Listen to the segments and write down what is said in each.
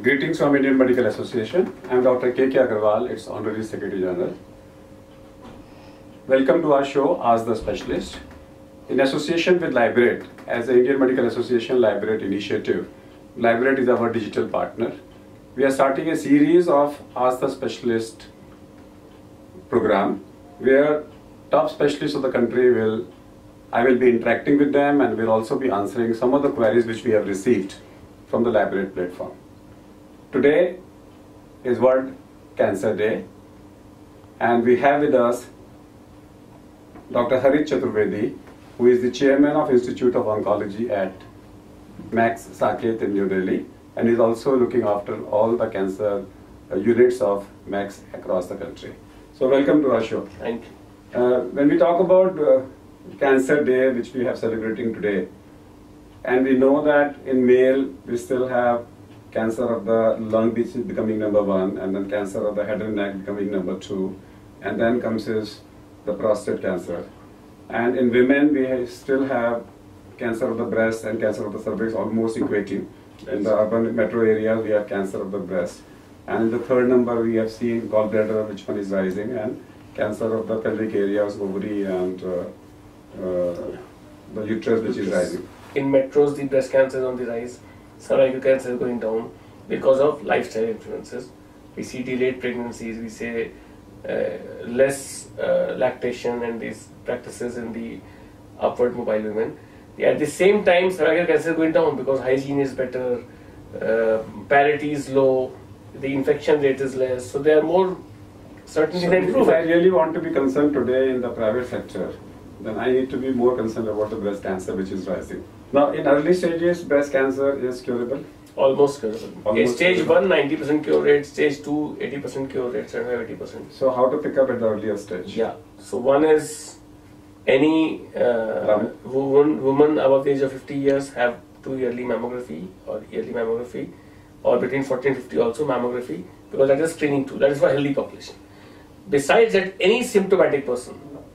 Greetings from Indian Medical Association. I am Dr. K.K. Agarwal, its Honorary Secretary General. Welcome to our show, Ask the Specialist. In association with Lybrate, as the Indian Medical Association Lybrate initiative, Lybrate is our digital partner. We are starting a series of Ask the Specialist program where top specialists of the country I will be interacting with them and will also be answering some of the queries which we have received from the Lybrate platform. Today is World Cancer Day and we have with us Dr. Harit Chaturvedi, who is the chairman of Institute of Oncology at Max Saket in New Delhi and is also looking after all the cancer units of Max across the country. So welcome to our show. Thank you. When we talk about Cancer Day, which we are celebrating today, and we know that in male we still have cancer of the lung which is becoming #1, and then cancer of the head and neck becoming #2, and then comes the prostate cancer. And in women we still have cancer of the breast and cancer of the cervix almost equating. In the urban metro areas we have cancer of the breast. And in the third number we have seen gallbladder, which one is rising, and cancer of the pelvic areas, ovary and the uterus, which is rising. In metros, the breast cancer is on the rise, cervical cancer is going down because of lifestyle influences. We see delayed pregnancies, we say less lactation and these practices in the upward mobile women. At the same time, cervical cancer is going down because hygiene is better, parity is low, the infection rate is less, so there are more certainly than if I really want to be concerned today in the private sector, then I need to be more concerned about the breast cancer which is rising. Now, in early stages, breast cancer is curable? Almost curable. Stage 1, 90% cure rate, stage 2, 80% cure rate, 75-80%. So how to pick up at the earlier stage? Yeah. So one is any woman above the age of 50 years have 2 yearly mammography or yearly mammography, or between 40 and 50 also mammography, because that is screening tool. That is for healthy population. Besides that, any symptomatic person,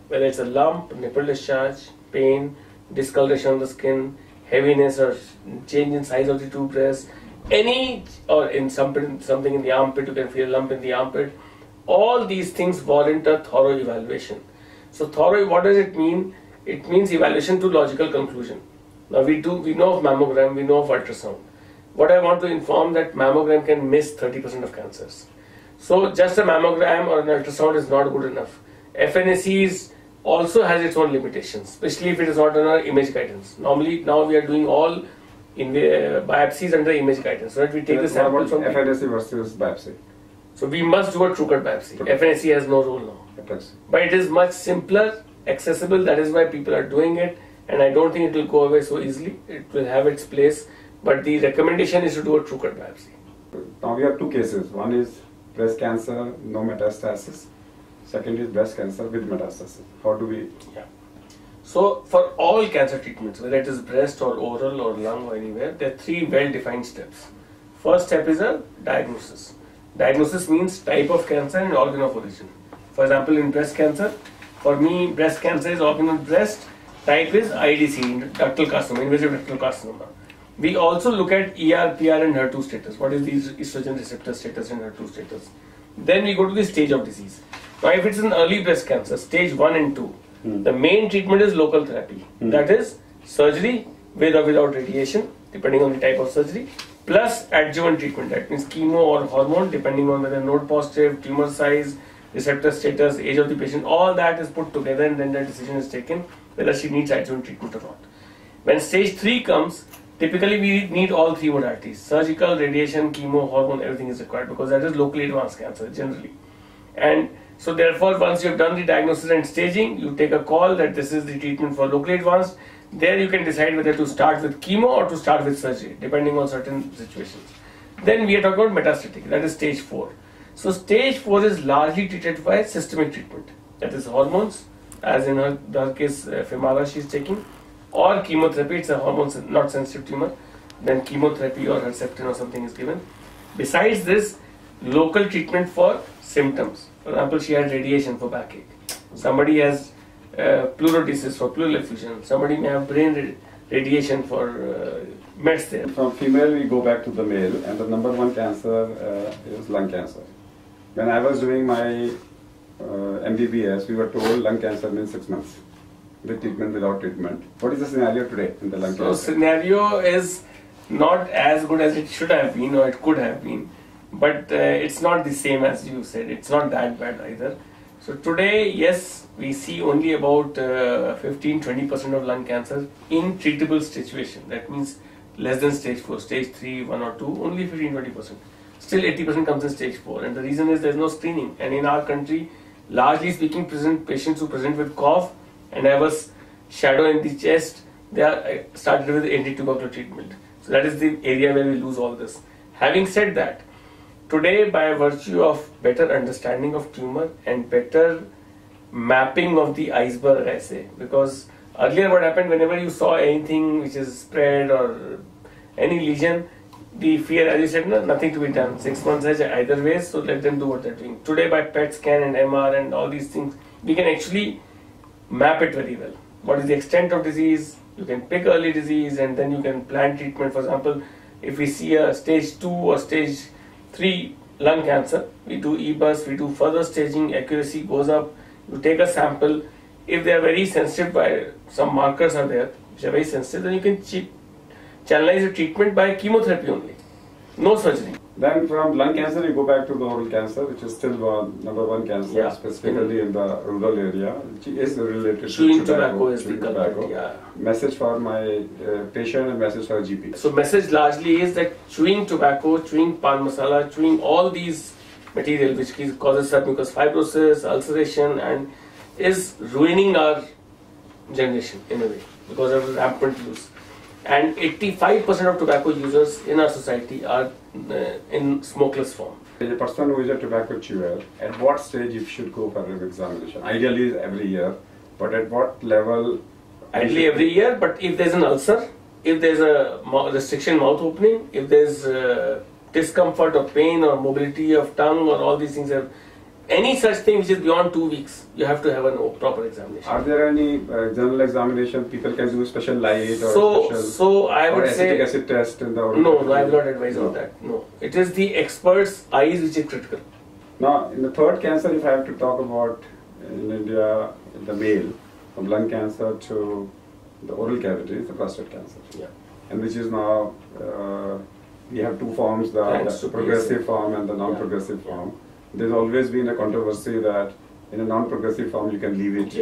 whether it's a lump, nipple discharge, pain, discoloration of the skin, heaviness or change in size of the two breasts, or in something in the armpit, you can feel a lump in the armpit, all these things warrant a thorough evaluation. So thorough, what does it mean? It means evaluation to logical conclusion. Now we know of mammogram, we know of ultrasound. What I want to inform that mammogram can miss 30% of cancers. So just a mammogram or an ultrasound is not good enough. FNACs also has its own limitations, especially if it is not under image guidance. Normally now we are doing all in the biopsies under image guidance, so that we take the sample from FNAC versus biopsy. So we must do a true cut biopsy. FNAC has no role now. But it is much simpler, accessible, that is why people are doing it, and I don't think it will go away so easily. It will have its place, but the recommendation is to do a true cut biopsy. Now we have two cases. One is breast cancer, no metastasis. Second is breast cancer with metastasis. How do we? Yeah. So for all cancer treatments, whether it is breast or oral or lung or anywhere, there are 3 well-defined steps. First step is a diagnosis. Diagnosis means type of cancer and organ of origin. For example, in breast cancer, for me, breast cancer is organ of breast, type is IDC, ductal carcinoma, invasive ductal carcinoma. We also look at ER, PR and HER2 status. What is the estrogen receptor status and HER2 status? Then we go to the stage of disease. Now if it's an early breast cancer, stage 1 and 2, the main treatment is local therapy. That is surgery with or without radiation, depending on the type of surgery, plus adjuvant treatment. That means chemo or hormone, depending on whether node positive, tumor size, receptor status, age of the patient, all that is put together and then the decision is taken whether she needs adjuvant treatment or not. When stage 3 comes, typically we need all 3 modalities. Surgical, radiation, chemo, hormone, everything is required because that is locally advanced cancer generally. And so therefore, once you have done the diagnosis and staging, you take a call that this is the treatment for locally advanced. There you can decide whether to start with chemo or to start with surgery, depending on certain situations. Then we are talking about metastatic, that is stage 4. So stage 4 is largely treated by systemic treatment. That is hormones, as in her case, Femara she is taking, or chemotherapy. It's a hormone not sensitive tumor. Then chemotherapy or Herceptin or something is given. Besides this, local treatment for symptoms. For example, she had radiation for backache. Somebody has pleurodesis for pleural effusion. Somebody may have brain radiation for meds there. From female, we go back to the male, and the number one cancer is lung cancer. When I was doing my MBBS, we were told lung cancer means 6 months, with treatment, without treatment. What is the scenario today in the lung cancer? So scenario is not as good as it should have been or it could have been, but it's not the same as you said. It's not that bad either. So today, yes, we see only about 15-20% of lung cancer in treatable situation. That means less than stage 4, stage 3, 1 or 2, only 15-20%. Still 80% comes in stage 4, and the reason is there is no screening. And in our country, largely speaking, patients who present with cough and have a shadow in the chest, they are started with anti-tubercular treatment. So that is the area where we lose all this. Having said that, today, by virtue of better understanding of tumor and better mapping of the iceberg, I say, because earlier what happened, whenever you saw anything which is spread or any lesion, the fear, as you said, no, nothing to be done. 6 months either way, so let them do what they're doing. Today, by PET scan and MR and all these things, we can actually map it very well. What is the extent of disease? You can pick early disease and then you can plan treatment. For example, if we see a stage 2 or stage 3 lung cancer, we do EBUS, we do further staging, accuracy goes up. You take a sample. If they are very sensitive, by some markers are there which are very sensitive, then you can channelize the treatment by chemotherapy only, no surgery. Then from lung cancer, you go back to the oral cancer, which is still number one cancer, specifically in the rural area, which is related to tobacco. Is the culprit, yeah. Message for my patient and message for GP. So message largely is that chewing tobacco, chewing pan masala, chewing all these material which causes submucous fibrosis, ulceration, and is ruining our generation in a way because of rampant use. And 85% of tobacco users in our society are in smokeless form. A person who is a tobacco chewer, at what stage you should go for an examination? Ideally every year, but at what level? Ideally every year, but if there's an ulcer, if there's a restriction mouth opening, if there's discomfort or pain or mobility of tongue or all these things, any such thing which is beyond 2 weeks, you have to have a proper examination. Are there any general examination people can do special light or so I would say acetic acid test in the oral? No, I will not advise on that. No, it is the expert's eyes which is critical. Now, in the third cancer, if I have to talk about in India, the male, from lung cancer to the oral cavity, the prostate cancer. Yeah. And which is now, we have two forms, the progressive form and the non-progressive form. There's always been a controversy that in a non-progressive form you can leave it,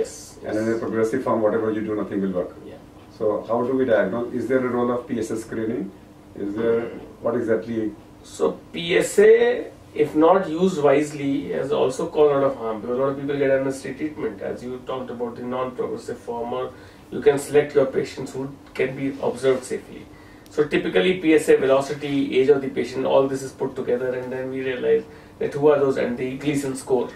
and in a progressive form whatever you do nothing will work. Yeah. So how do we diagnose? Is there a role of PSA screening? Is there, what exactly? So PSA, if not used wisely, has also caused a lot of harm because a lot of people get unnecessary treatment, as you talked about the non-progressive form, or you can select your patients who can be observed safely. So typically PSA, velocity, age of the patient, all this is put together, and then we realize that who are those, and the Gleason score,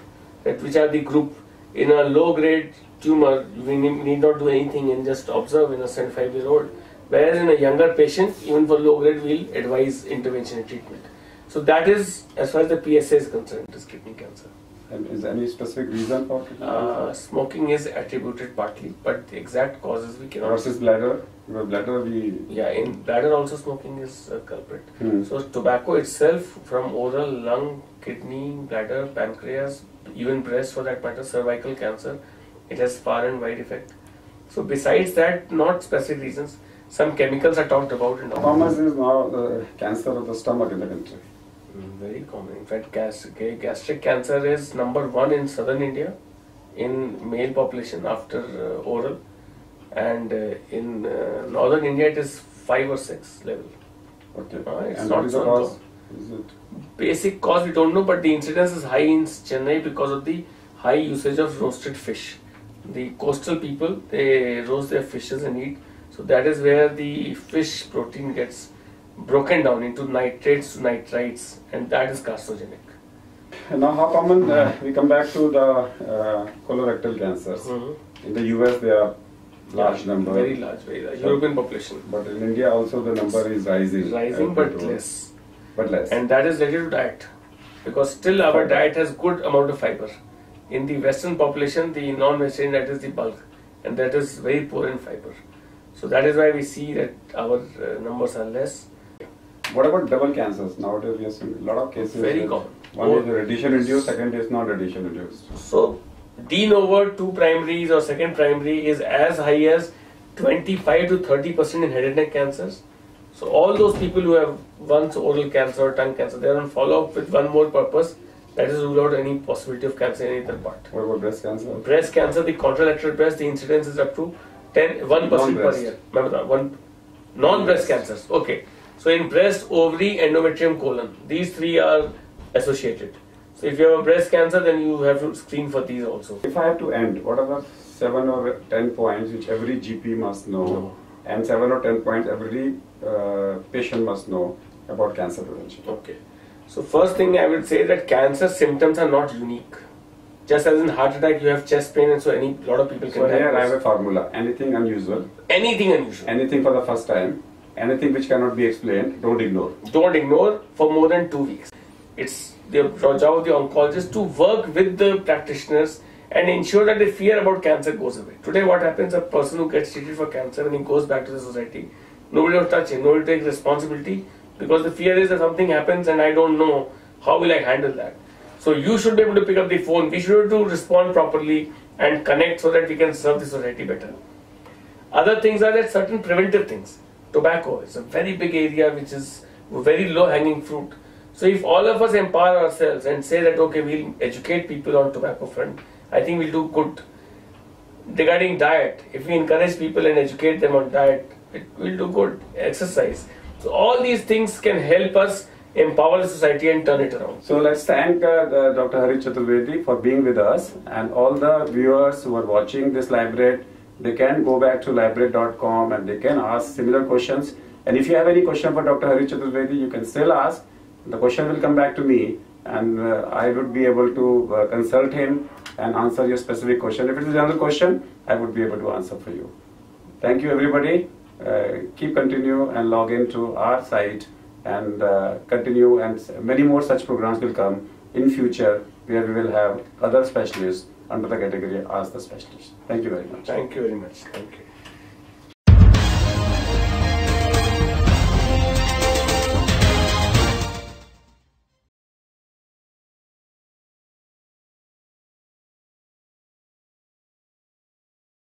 that which are the group. In a low grade tumor, we need not do anything and just observe in a 75-year-old, whereas in a younger patient, even for low grade, we'll advise intervention and treatment. So that is, as far as the PSA is concerned, it is kidney cancer. And is there any specific reason for kidney cancer? Smoking is attributed partly, but the exact causes we cannot. Versus bladder? Bladder we... Yeah, in bladder also smoking is a culprit. So tobacco itself, from oral, lung, kidney, bladder, pancreas, even breast for that matter, cervical cancer, it has far and wide effect. So besides that, not specific reasons, some chemicals are talked about. And how much is now the cancer of the stomach in the country? Very common. In fact, gastric cancer is number 1 in southern India in male population after oral, and in northern India it is 5 or 6 level. Okay. It's and not what is the cause? Is it? Basic cause we don't know, but the incidence is high in Chennai because of the high usage of roasted fish. The coastal people, they roast their fishes and eat, so that is where the fish protein gets broken down into nitrates to nitrites, and that is carcinogenic. Now, how common, we come back to the colorectal cancers. In the US, they are large number. Very large, European population. But in India also the number is rising. Rising, but less. But less. And that is related to diet, because still our diet has good amount of fiber. In the Western population, the non-vegetarian diet is the bulk, and that is very poor in fiber. So that is why we see that our numbers are less. What about double cancers? Nowadays we are seeing a lot of cases. Very common. One is radiation induced, second is not radiation induced. So de novo 2 primaries or second primary is as high as 25 to 30% in head and neck cancers. So all those people who have once oral cancer or tongue cancer, they are on follow-up with one more purpose, that is rule out any possibility of cancer in either part. What about breast cancer? Breast cancer, the contralateral breast, the incidence is up to 1% per year. Remember that, non-breast cancers. Okay. So in breast, ovary, endometrium, colon, these 3 are associated. So if you have a breast cancer, then you have to screen for these also. If I have to end, what are the 7 or 10 points which every GP must know, and 7 or 10 points every patient must know about cancer prevention? Okay. So first thing I would say that cancer symptoms are not unique. Just as in heart attack, you have chest pain, and so lot of people can. So here I have a formula: anything unusual, anything for the first time, anything which cannot be explained, don't ignore. Don't ignore for more than 2 weeks. It's the job of the oncologist to work with the practitioners and ensure that the fear about cancer goes away. Today what happens, a person who gets treated for cancer, when he goes back to the society, nobody will touch him, nobody takes responsibility, because the fear is that something happens and I don't know, how will I handle that? So you should be able to pick up the phone, we should be able to respond properly and connect so that we can serve the society better. Other things are that certain preventive things. Tobacco is a very big area which is very low hanging fruit. So if all of us empower ourselves and say that okay, we'll educate people on tobacco front, I think we'll do good. Regarding diet, if we encourage people and educate them on diet, it will do good. Exercise. So all these things can help us empower the society and turn it around. So let's thank Dr. Harit Chaturvedi for being with us, and all the viewers who are watching this Lybrate, they can go back to lybrate.com and they can ask similar questions. And if you have any question for Dr. Harit Chaturvedi, you can still ask. The question will come back to me, and I would be able to consult him and answer your specific question. If it is a general question, I would be able to answer for you. Thank you, everybody. Keep continue and log into our site and continue, and many more such programs will come in future where we will have other specialists under the category Ask the Specialist. Thank you very much. Thank you very much. Thank you.